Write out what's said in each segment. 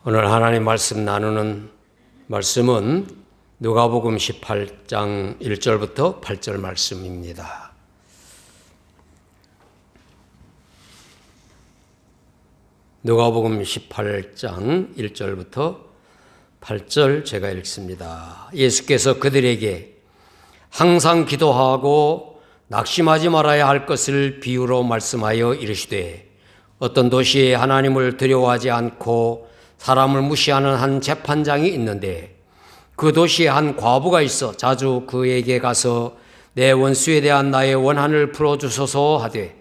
오늘 하나님 말씀 나누는 말씀은 누가복음 18장 1절부터 8절 말씀입니다. 누가복음 18장 1절부터 8절 제가 읽습니다. 예수께서 그들에게 항상 기도하고 낙심하지 말아야 할 것을 비유로 말씀하여 이르시되 어떤 도시에 하나님을 두려워하지 않고 사람을 무시하는 한 재판장이 있는데 그 도시에 한 과부가 있어 자주 그에게 가서 내 원수에 대한 나의 원한을 풀어주소서 하되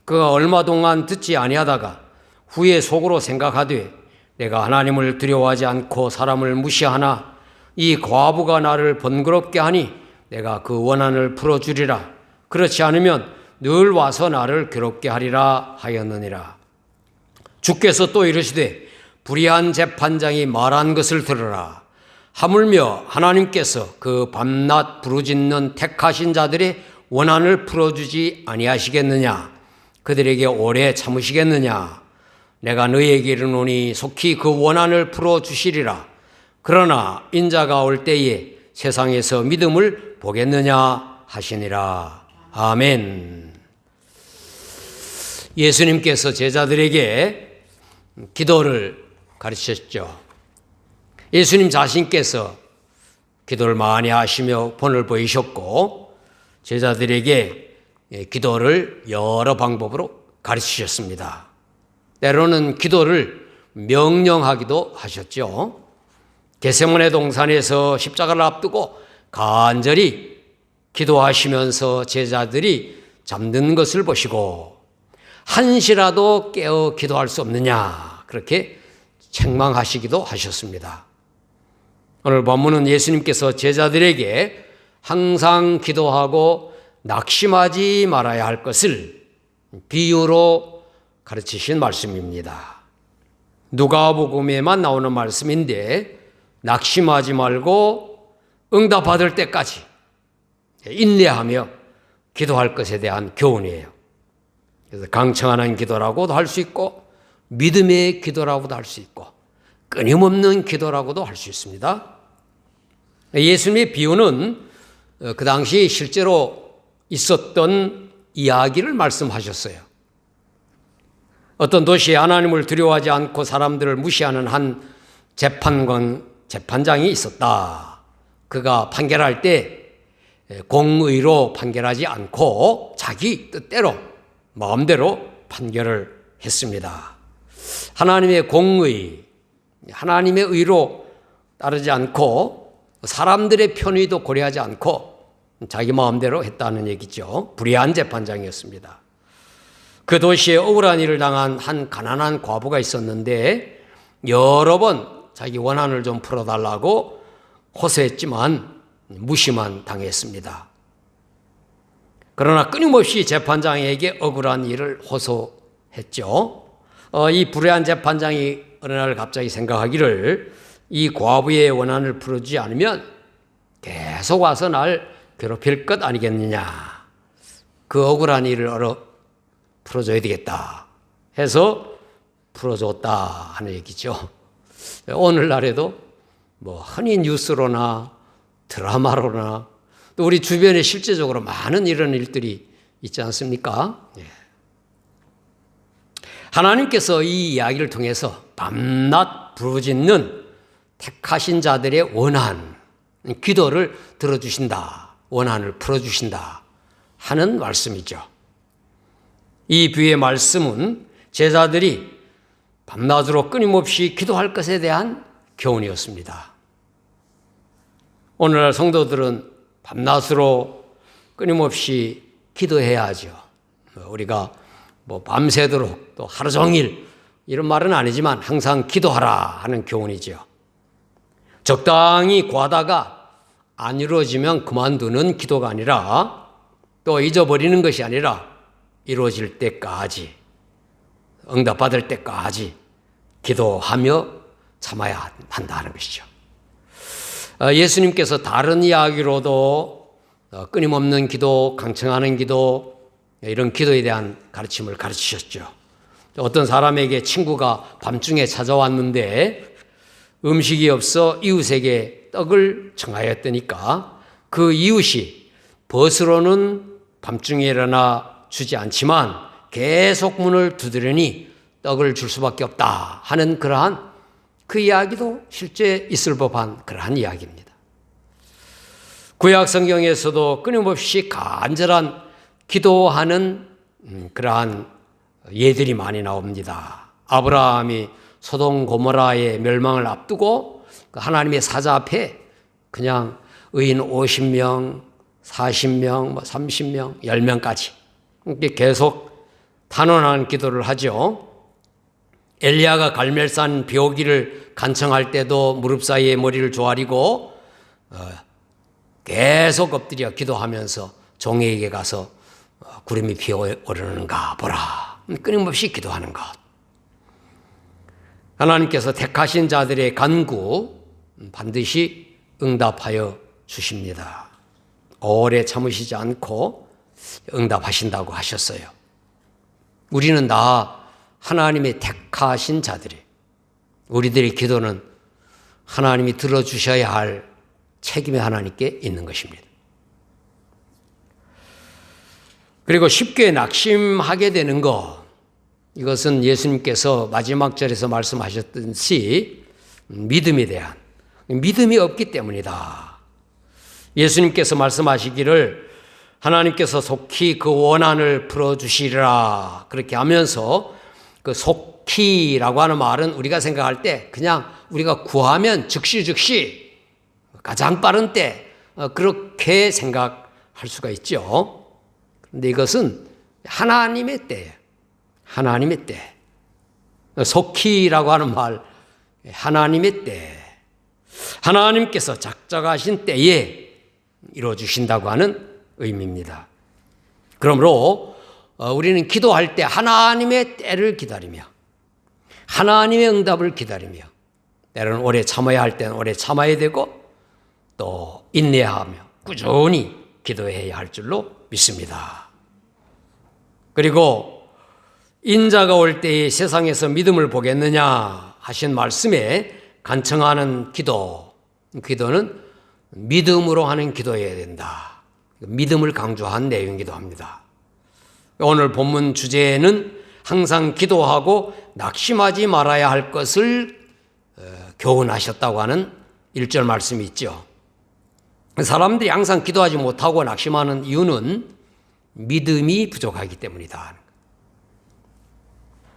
그가 얼마 동안 듣지 아니하다가 후에 속으로 생각하되 내가 하나님을 두려워하지 않고 사람을 무시하나 이 과부가 나를 번거롭게 하니 내가 그 원한을 풀어주리라. 그렇지 않으면 늘 와서 나를 괴롭게 하리라 하였느니라. 주께서 또 이르시되 불의한 재판장이 말한 것을 들으라. 하물며 하나님께서 그 밤낮 부르짖는 택하신 자들의 원한을 풀어주지 아니하시겠느냐? 그들에게 오래 참으시겠느냐? 내가 너희에게 이르노니 속히 그 원한을 풀어주시리라. 그러나 인자가 올 때에 세상에서 믿음을 보겠느냐 하시니라. 아멘. 예수님께서 제자들에게 기도를 가르치셨죠. 예수님 자신께서 기도를 많이 하시며 본을 보이셨고 제자들에게 기도를 여러 방법으로 가르치셨습니다. 때로는 기도를 명령하기도 하셨죠. 겟세마네 동산에서 십자가를 앞두고 간절히 기도하시면서 제자들이 잠든 것을 보시고 한시라도 깨어 기도할 수 없느냐 그렇게 책망하시기도 하셨습니다. 오늘 본문은 예수님께서 제자들에게 항상 기도하고 낙심하지 말아야 할 것을 비유로 가르치신 말씀입니다. 누가복음에만 나오는 말씀인데 낙심하지 말고 응답받을 때까지 인내하며 기도할 것에 대한 교훈이에요. 그래서 강청하는 기도라고도 할 수 있고 믿음의 기도라고도 할 수 있고 끊임없는 기도라고도 할 수 있습니다. 예수님의 비유는 그 당시 실제로 있었던 이야기를 말씀하셨어요. 어떤 도시에 하나님을 두려워하지 않고 사람들을 무시하는 한 재판장이 있었다. 그가 판결할 때 공의로 판결하지 않고 자기 뜻대로 마음대로 판결을 했습니다. 하나님의 공의, 하나님의 의로 따르지 않고 사람들의 편의도 고려하지 않고 자기 마음대로 했다는 얘기죠. 불의한 재판장이었습니다. 그 도시에 억울한 일을 당한 한 가난한 과부가 있었는데 여러 번 자기 원한을 좀 풀어달라고 호소했지만 무시만 당했습니다. 그러나 끊임없이 재판장에게 억울한 일을 호소했죠. 이 불의한 재판장이 어느 날 갑자기 생각하기를 이 과부의 원한을 풀어주지 않으면 계속 와서 날 괴롭힐 것 아니겠느냐. 그 억울한 일을 풀어줘야 되겠다 해서 풀어줬다 하는 얘기죠. 오늘날에도 흔히 뉴스로나 드라마로나 또 우리 주변에 실제적으로 많은 이런 일들이 있지 않습니까? 하나님께서 이 이야기를 통해서 밤낮 부르짖는 택하신 자들의 원한, 기도를 들어주신다, 원한을 풀어주신다 하는 말씀이죠. 이 비유의 말씀은 제자들이 밤낮으로 끊임없이 기도할 것에 대한 교훈이었습니다. 오늘날 성도들은 밤낮으로 끊임없이 기도해야 하죠. 우리가 밤새도록 또 하루 종일 이런 말은 아니지만 항상 기도하라 하는 교훈이죠. 적당히 구하다가 안 이루어지면 그만두는 기도가 아니라 또 잊어버리는 것이 아니라 이루어질 때까지 응답받을 때까지 기도하며 참아야 한다는 것이죠. 예수님께서 다른 이야기로도 끊임없는 기도, 강청하는 기도 이런 기도에 대한 가르침을 가르치셨죠. 어떤 사람에게 친구가 밤중에 찾아왔는데 음식이 없어 이웃에게 떡을 청하였더니까 그 이웃이 벗으로는 밤중에 일어나 주지 않지만 계속 문을 두드리니 떡을 줄 수밖에 없다 하는 그러한 그 이야기도 실제 있을 법한 그러한 이야기입니다. 구약 성경에서도 끊임없이 간절한 기도하는 그러한 예들이 많이 나옵니다. 아브라함이 소돔 고모라의 멸망을 앞두고 하나님의 사자 앞에 그냥 의인 50명, 40명, 30명, 10명까지 계속 탄원하는 기도를 하죠. 엘리야가 갈멜산 비 오기를 간청할 때도 무릎 사이에 머리를 조아리고 계속 엎드려 기도하면서 종에게 가서 구름이 피어오르는가 보라. 끊임없이 기도하는 것. 하나님께서 택하신 자들의 간구 반드시 응답하여 주십니다. 오래 참으시지 않고 응답하신다고 하셨어요. 우리는 다 하나님의 택하신 자들이, 우리들의 기도는 하나님이 들어주셔야 할 책임이 하나님께 있는 것입니다. 그리고 쉽게 낙심하게 되는 것, 이것은 예수님께서 마지막 절에서 말씀하셨듯이 믿음에 대한 믿음이 없기 때문이다. 예수님께서 말씀하시기를 하나님께서 속히 그 원한을 풀어주시리라 그렇게 하면서 그 속히라고 하는 말은 우리가 생각할 때 그냥 우리가 구하면 즉시 가장 빠른 때 그렇게 생각할 수가 있죠. 그런데 이것은 하나님의 때예요. 하나님의 때. 속히라고 하는 말, 하나님의 때. 하나님께서 작정하신 때에 이루어주신다고 하는 의미입니다. 그러므로 우리는 기도할 때 하나님의 때를 기다리며 하나님의 응답을 기다리며 때로는 오래 참아야 할 때는 오래 참아야 되고 또 인내하며 꾸준히 기도해야 할 줄로 믿습니다. 그리고 인자가 올 때에 세상에서 믿음을 보겠느냐 하신 말씀에 간청하는 기도는 믿음으로 하는 기도여야 된다. 믿음을 강조한 내용이기도 합니다. 오늘 본문 주제는 항상 기도하고 낙심하지 말아야 할 것을 교훈하셨다고 하는 1절 말씀이 있죠. 사람들이 항상 기도하지 못하고 낙심하는 이유는 믿음이 부족하기 때문이다.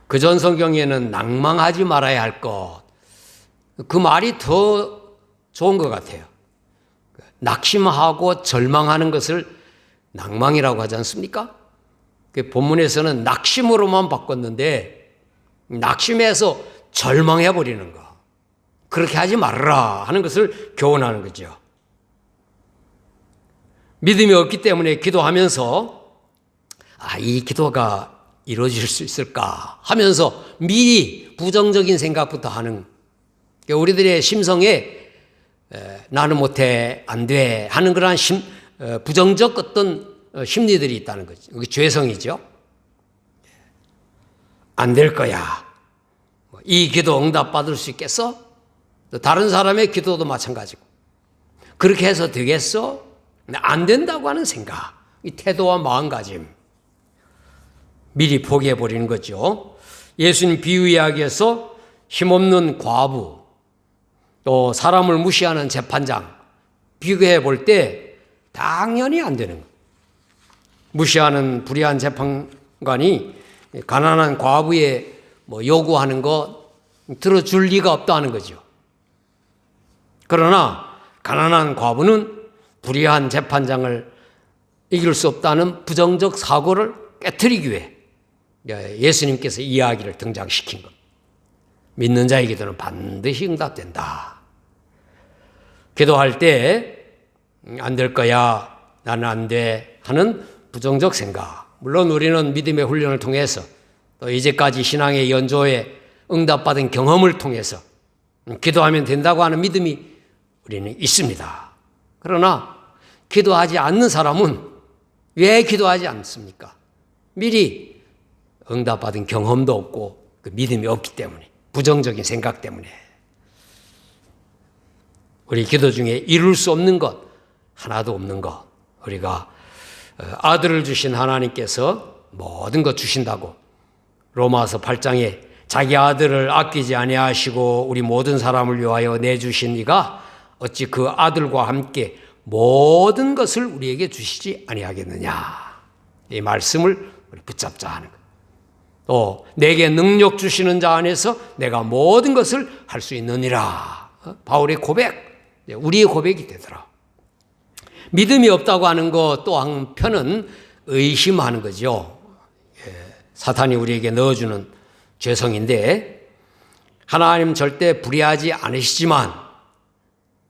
그전 성경에는 낭망하지 말아야 할 것, 그 말이 더 좋은 것 같아요. 낙심하고 절망하는 것을 낭망이라고 하지 않습니까? 본문에서는 낙심으로만 바꿨는데 낙심해서 절망해버리는 거, 그렇게 하지 말아라 하는 것을 교훈하는 거죠. 믿음이 없기 때문에 기도하면서 이 기도가 이루어질 수 있을까 하면서 미리 부정적인 생각부터 하는, 우리들의 심성에 나는 못해, 안 돼 하는 그러한 부정적 어떤 심리들이 있다는 거죠. 그게 죄성이죠. 안 될 거야. 이 기도 응답받을 수 있겠어? 다른 사람의 기도도 마찬가지고. 그렇게 해서 되겠어? 안 된다고 하는 생각, 이 태도와 마음가짐 미리 포기해버리는 거죠. 예수님 비유 이야기에서 힘없는 과부, 또 사람을 무시하는 재판장 비교해 볼 때 당연히 안 되는 거예요. 무시하는 불의한 재판관이 가난한 과부의 요구하는 거 들어줄 리가 없다는 거죠. 그러나 가난한 과부는 불의한 재판장을 이길 수 없다는 부정적 사고를 깨트리기 위해 예수님께서 이 이야기를 등장시킨 것. 믿는 자의 기도는 반드시 응답된다. 기도할 때 안 될 거야, 나는 안 돼 하는 부정적 생각. 물론 우리는 믿음의 훈련을 통해서 또 이제까지 신앙의 연조에 응답받은 경험을 통해서 기도하면 된다고 하는 믿음이 우리는 있습니다. 그러나 기도하지 않는 사람은 왜 기도하지 않습니까? 미리 응답받은 경험도 없고 그 믿음이 없기 때문에, 부정적인 생각 때문에. 우리 기도 중에 이룰 수 없는 것 하나도 없는 것, 우리가 아들을 주신 하나님께서 모든 것 주신다고 로마서 8장에 자기 아들을 아끼지 아니하시고 우리 모든 사람을 위하여 내주신 이가 어찌 그 아들과 함께 모든 것을 우리에게 주시지 아니하겠느냐, 이 말씀을 우리 붙잡자 하는 것. 또 내게 능력 주시는 자 안에서 내가 모든 것을 할 수 있느니라. 바울의 고백, 우리의 고백이 되더라. 믿음이 없다고 하는 것 또 한편은 의심하는 거죠. 사탄이 우리에게 넣어주는 죄성인데, 하나님 절대 불의하지 않으시지만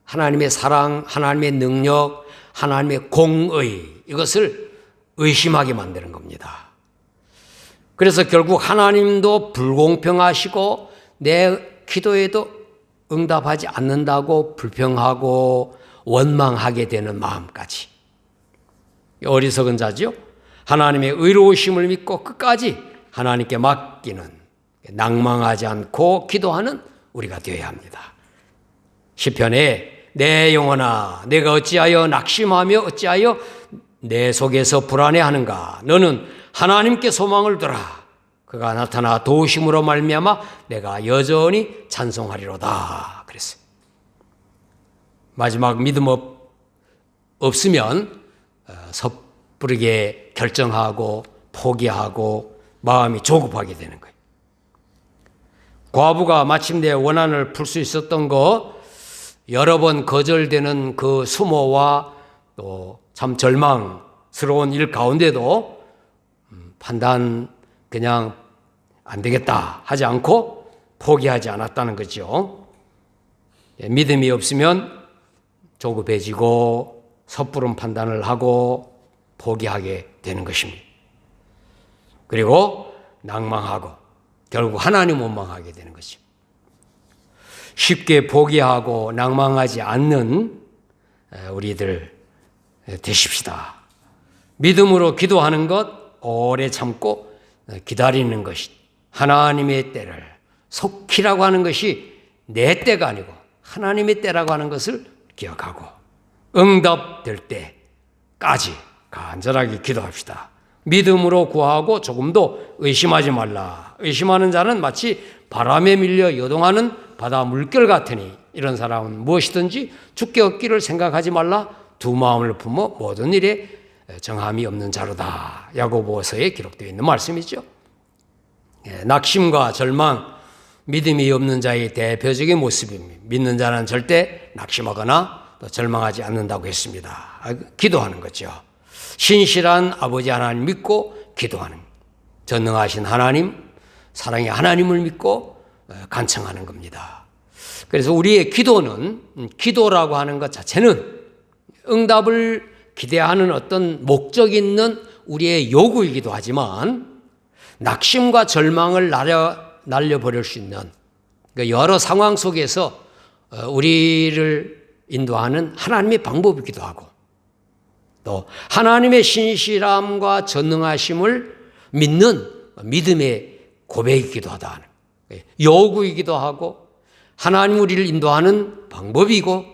하나님의 사랑, 하나님의 능력, 하나님의 공의, 이것을 의심하게 만드는 겁니다. 그래서 결국 하나님도 불공평하시고 내 기도에도 응답하지 않는다고 불평하고 원망하게 되는 마음까지. 어리석은 자지요. 하나님의 의로우심을 믿고 끝까지 하나님께 맡기는, 낭망하지 않고 기도하는 우리가 되어야 합니다. 시편에 내 영혼아 내가 어찌하여 낙심하며 어찌하여 내 속에서 불안해하는가. 너는 하나님께 소망을 두라. 그가 나타나 도우심으로 말미암아 내가 여전히 찬송하리로다. 그랬어요. 마지막 믿음 없으면 섣부르게 결정하고 포기하고 마음이 조급하게 되는 거예요. 과부가 마침내 원한을 풀 수 있었던 거, 여러 번 거절되는 그 수모와 또 참 절망스러운 일 가운데도 판단 그냥 안 되겠다 하지 않고 포기하지 않았다는 거죠. 믿음이 없으면 조급해지고 섣부른 판단을 하고 포기하게 되는 것입니다. 그리고 낭망하고 결국 하나님 원망하게 되는 것이죠. 쉽게 포기하고 낭망하지 않는 우리들 되십시다. 믿음으로 기도하는 것, 오래 참고 기다리는 것이, 하나님의 때를, 속히라고 하는 것이 내 때가 아니고 하나님의 때라고 하는 것을 기억하고 응답될 때까지 간절하게 기도합시다. 믿음으로 구하고 조금도 의심하지 말라. 의심하는 자는 마치 바람에 밀려 요동하는 바다 물결 같으니 이런 사람은 무엇이든지 주께 얻기를 생각하지 말라. 두 마음을 품어 모든 일에 정함이 없는 자로다. 야고보서에 기록되어 있는 말씀이죠. 낙심과 절망, 믿음이 없는 자의 대표적인 모습입니다. 믿는 자는 절대 낙심하거나 또 절망하지 않는다고 했습니다. 기도하는 거죠. 신실한 아버지 하나님 믿고 기도하는, 전능하신 하나님, 사랑의 하나님을 믿고 간청하는 겁니다. 그래서 우리의 기도는, 기도라고 하는 것 자체는 응답을 기대하는 어떤 목적 있는 우리의 요구이기도 하지만 낙심과 절망을 날려버릴 수 있는 여러 상황 속에서 우리를 인도하는 하나님의 방법이기도 하고, 또 하나님의 신실함과 전능하심을 믿는 믿음의 고백이기도 하다. 요구이기도 하고 하나님 우리를 인도하는 방법이고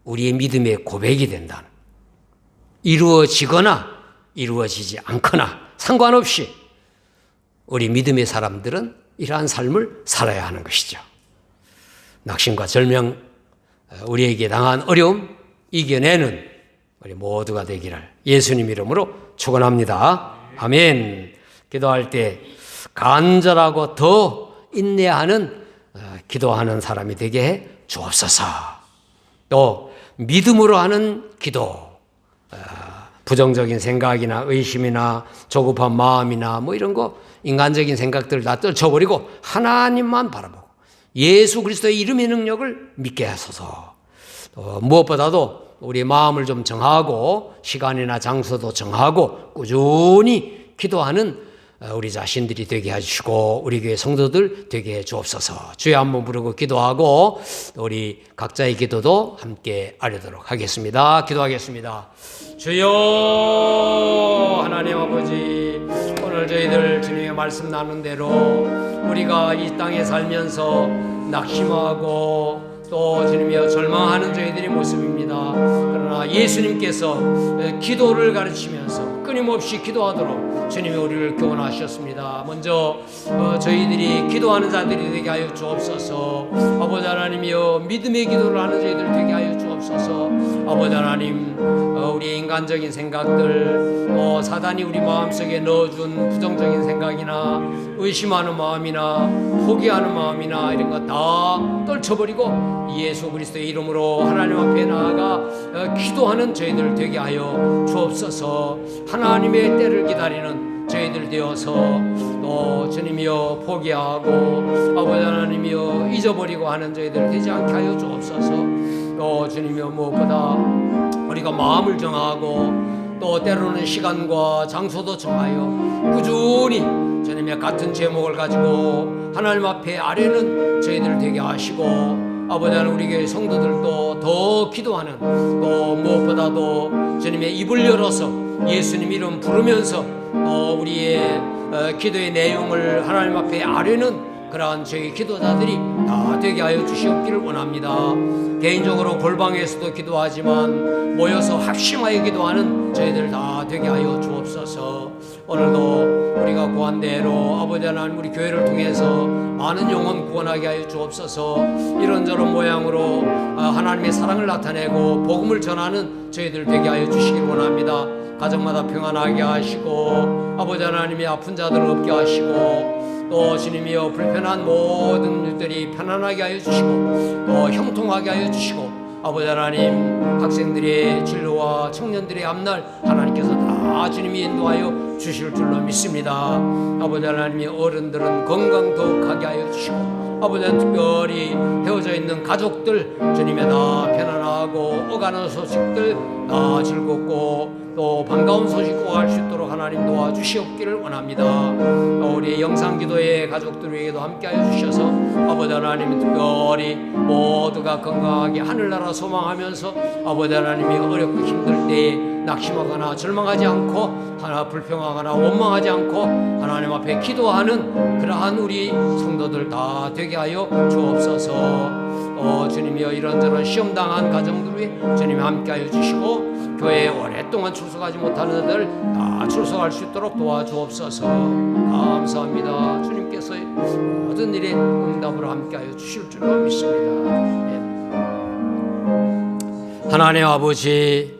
우리의 믿음의 고백이 된다는, 이루어지거나 이루어지지 않거나 상관없이 우리 믿음의 사람들은 이러한 삶을 살아야 하는 것이죠. 낙심과 절망, 우리에게 당한 어려움 이겨내는 우리 모두가 되기를 예수님 이름으로 축원합니다. 아멘. 기도할 때 간절하고 더 인내하는 기도하는 사람이 되게 해 주옵소서. 또 믿음으로 하는 기도, 부정적인 생각이나 의심이나 조급한 마음이나 뭐 이런 거 인간적인 생각들을 다 떨쳐버리고 하나님만 바라보고 예수 그리스도의 이름의 능력을 믿게 하소서. 무엇보다도 우리 마음을 좀 정하고 시간이나 장소도 정하고 꾸준히 기도하는 우리 자신들이 되게 해주시고 우리 교회 성도들 되게 해 주옵소서. 주여 한번 부르고 기도하고 우리 각자의 기도도 함께 아뢰도록 하겠습니다. 기도하겠습니다. 주여 하나님 아버지, 오늘 저희들 주님의 말씀 나눈 대로 우리가 이 땅에 살면서 낙심하고 또 주님이여 절망하는 저희들의 모습입니다. 그러나 예수님께서 기도를 가르치면서 끊임없이 기도하도록 주님이 우리를 교훈하셨습니다. 먼저 저희들이 기도하는 자들이 되게 하여 주옵소서. 아버지 하나님이여 믿음의 기도를 하는 저희들 되게 하여 주옵소서. 아버지 하나님, 우리 인간적인 생각들, 사단이 우리 마음속에 넣어준 부정적인 생각이나 의심하는 마음이나 포기하는 마음이나 이런 거 다 떨쳐버리고 예수 그리스도의 이름으로 하나님 앞에 나아가 기도하는 저희들 되게 하여 주옵소서. 하나님의 때를 기다리는 저희들 되어서 또 주님이여 포기하고 아버지 하나님이여 잊어버리고 하는 저희들 되지 않게 하여 주옵소서. 또 주님이여 무엇보다 우리가 마음을 정하고 또 때로는 시간과 장소도 정하여 꾸준히 주님의 같은 제목을 가지고 하나님 앞에 아뢰는 저희들 되게 하시고 아버지 하나님 우리 교회 성도들도 더 기도하는 또 무엇보다도 주님의 입을 열어서 예수님 이름 부르면서 또 우리의 기도의 내용을 하나님 앞에 아뢰는 그러한 저희 기도자들이 다 되게 하여 주시옵기를 원합니다. 개인적으로 골방에서도 기도하지만 모여서 합심하여 기도하는 저희들 다 되게 하여 주옵소서. 오늘도 우리가 구한 대로 아버지 하나님 우리 교회를 통해서 많은 영혼 구원하게 하여 주옵소서. 이런저런 모양으로 하나님의 사랑을 나타내고 복음을 전하는 저희들 되게 하여 주시길 원합니다. 가정마다 평안하게 하시고 아버지 하나님의 아픈 자들을 없게 하시고 또 주님이여 불편한 모든 일들이 편안하게 하여 주시고 또 형통하게 하여 주시고 아버지 하나님 학생들의 진로와 청년들의 앞날 하나님께서 다 주님이 인도하여 주실 줄로 믿습니다. 아버지 하나님의 어른들은 건강 더욱하게 하여 주시고 아버지 하나님 특별히 헤어져 있는 가족들 주님의 다 편안하고 오가는 소식들 다 즐겁고 또 반가운 소식 구할 수 있도록 하나님 도와주시옵기를 원합니다. 우리 영상기도의 가족들 위에도 함께하여 주셔서 아버지 하나님 특별히 모두가 건강하게 하늘나라 소망하면서 아버지 하나님이 어렵고 힘들 때에 낙심하거나 절망하지 않고 하나 불평하거나 원망하지 않고 하나님 앞에 기도하는 그러한 우리 성도들 다 되게 하여 주옵소서. 주님이여 이런저런 시험당한 가정들 위해 주님이 함께하여 주시고 교회에 오랫동안 출석하지 못하는 자들 다 출석할 수 있도록 도와주옵소서. 감사합니다. 주님께서 모든 일에 응답으로 함께하여 주실 줄로 믿습니다. 하나님 아버지,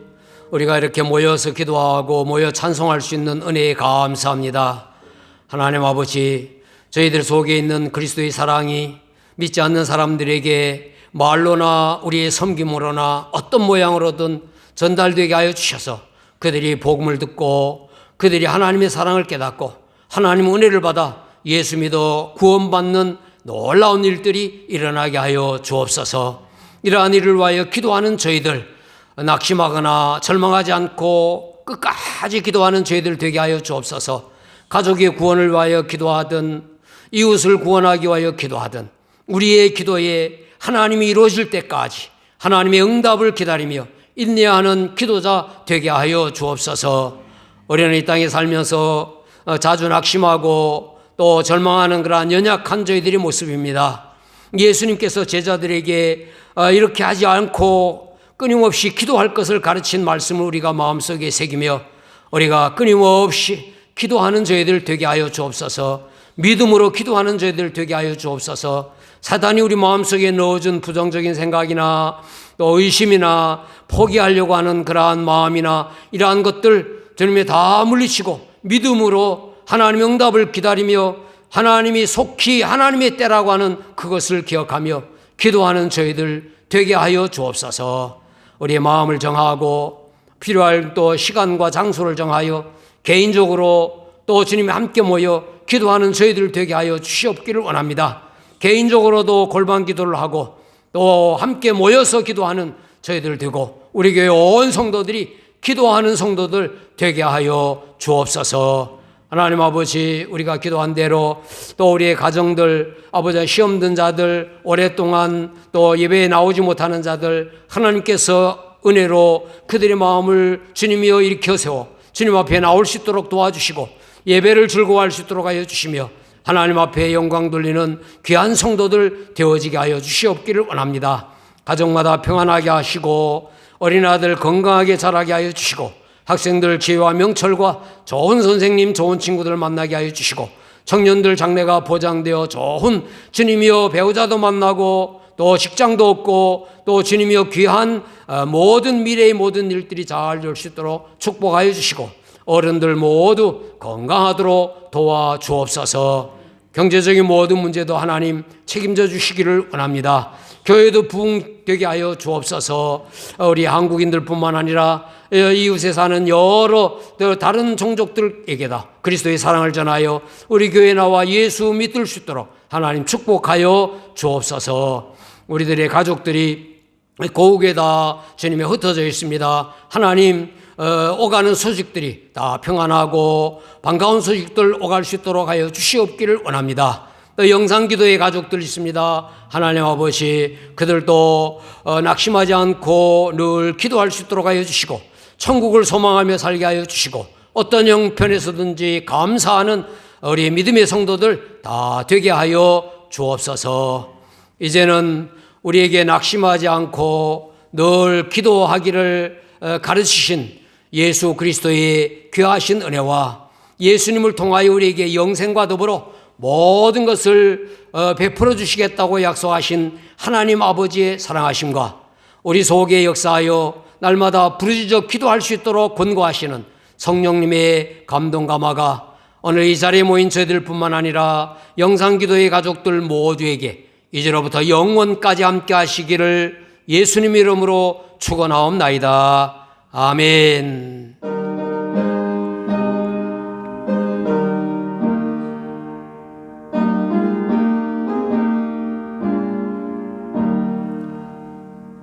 우리가 이렇게 모여서 기도하고 모여 찬송할 수 있는 은혜에 감사합니다. 하나님 아버지, 저희들 속에 있는 그리스도의 사랑이 믿지 않는 사람들에게 말로나 우리의 섬김으로나 어떤 모양으로든 전달되게 하여 주셔서 그들이 복음을 듣고 그들이 하나님의 사랑을 깨닫고 하나님의 은혜를 받아 예수 믿어 구원받는 놀라운 일들이 일어나게 하여 주옵소서. 이러한 일을 위하여 기도하는 저희들, 낙심하거나 절망하지 않고 끝까지 기도하는 저희들 되게 하여 주옵소서. 가족의 구원을 위하여 기도하든 이웃을 구원하기 위하여 기도하든 우리의 기도에 하나님이 이루어질 때까지 하나님의 응답을 기다리며 인내하는 기도자 되게 하여 주옵소서. 우리는 이 땅에 살면서 자주 낙심하고 또 절망하는 그러한 연약한 저희들의 모습입니다. 예수님께서 제자들에게 이렇게 하지 않고 끊임없이 기도할 것을 가르친 말씀을 우리가 마음속에 새기며 우리가 끊임없이 기도하는 저희들 되게 하여 주옵소서. 믿음으로 기도하는 저희들 되게 하여 주옵소서. 사단이 우리 마음속에 넣어준 부정적인 생각이나 또 의심이나 포기하려고 하는 그러한 마음이나 이러한 것들 주님이 다 물리치고 믿음으로 하나님의 응답을 기다리며 하나님이 속히 하나님의 때라고 하는 그것을 기억하며 기도하는 저희들 되게 하여 주옵소서. 우리의 마음을 정하고 필요할 또 시간과 장소를 정하여 개인적으로 또 주님이 함께 모여 기도하는 저희들 되게 하여 주시옵기를 원합니다. 개인적으로도 골방 기도를 하고 또 함께 모여서 기도하는 저희들 되고 우리 교회 온 성도들이 기도하는 성도들 되게 하여 주옵소서. 하나님 아버지, 우리가 기도한 대로 또 우리의 가정들, 아버지 시험 든 자들, 오랫동안 또 예배에 나오지 못하는 자들 하나님께서 은혜로 그들의 마음을 주님이여 일으켜 세워 주님 앞에 나올 수 있도록 도와주시고 예배를 즐거워할 수 있도록 하여 주시며 하나님 앞에 영광 돌리는 귀한 성도들 되어지게 하여 주시옵기를 원합니다. 가정마다 평안하게 하시고 어린아들 건강하게 자라게 하여 주시고 학생들 지혜와 명철과 좋은 선생님, 좋은 친구들 만나게 하여 주시고 청년들 장래가 보장되어 좋은 주님이여 배우자도 만나고 또 직장도 얻고 또 주님이여 귀한 모든 미래의 모든 일들이 잘 될 수 있도록 축복하여 주시고 어른들 모두 건강하도록 도와주옵소서. 경제적인 모든 문제도 하나님 책임져 주시기를 원합니다. 교회도 부흥되게 하여 주옵소서. 우리 한국인들뿐만 아니라 이웃에 사는 여러 다른 종족들에게다 그리스도의 사랑을 전하여 우리 교회에 나와 예수 믿을 수 있도록 하나님 축복하여 주옵소서. 우리들의 가족들이 고국에다 주님에 흩어져 있습니다. 하나님 오가는 소식들이 다 평안하고 반가운 소식들 오갈 수 있도록 하여 주시옵기를 원합니다. 또 영상기도의 가족들 있습니다. 하나님 아버지 그들도 낙심하지 않고 늘 기도할 수 있도록 하여 주시고 천국을 소망하며 살게 하여 주시고 어떤 형편에서든지 감사하는 우리 믿음의 성도들 다 되게 하여 주옵소서. 이제는 우리에게 낙심하지 않고 늘 기도하기를 가르치신 예수 그리스도의 귀하신 은혜와 예수님을 통하여 우리에게 영생과 더불어 모든 것을 베풀어 주시겠다고 약속하신 하나님 아버지의 사랑하심과 우리 속에 역사하여 날마다 부르짖어 기도할 수 있도록 권고하시는 성령님의 감동 감화가 오늘 이 자리에 모인 저희들뿐만 아니라 영상기도의 가족들 모두에게 이제로부터 영원까지 함께 하시기를 예수님 이름으로 축원하옵나이다. 아멘.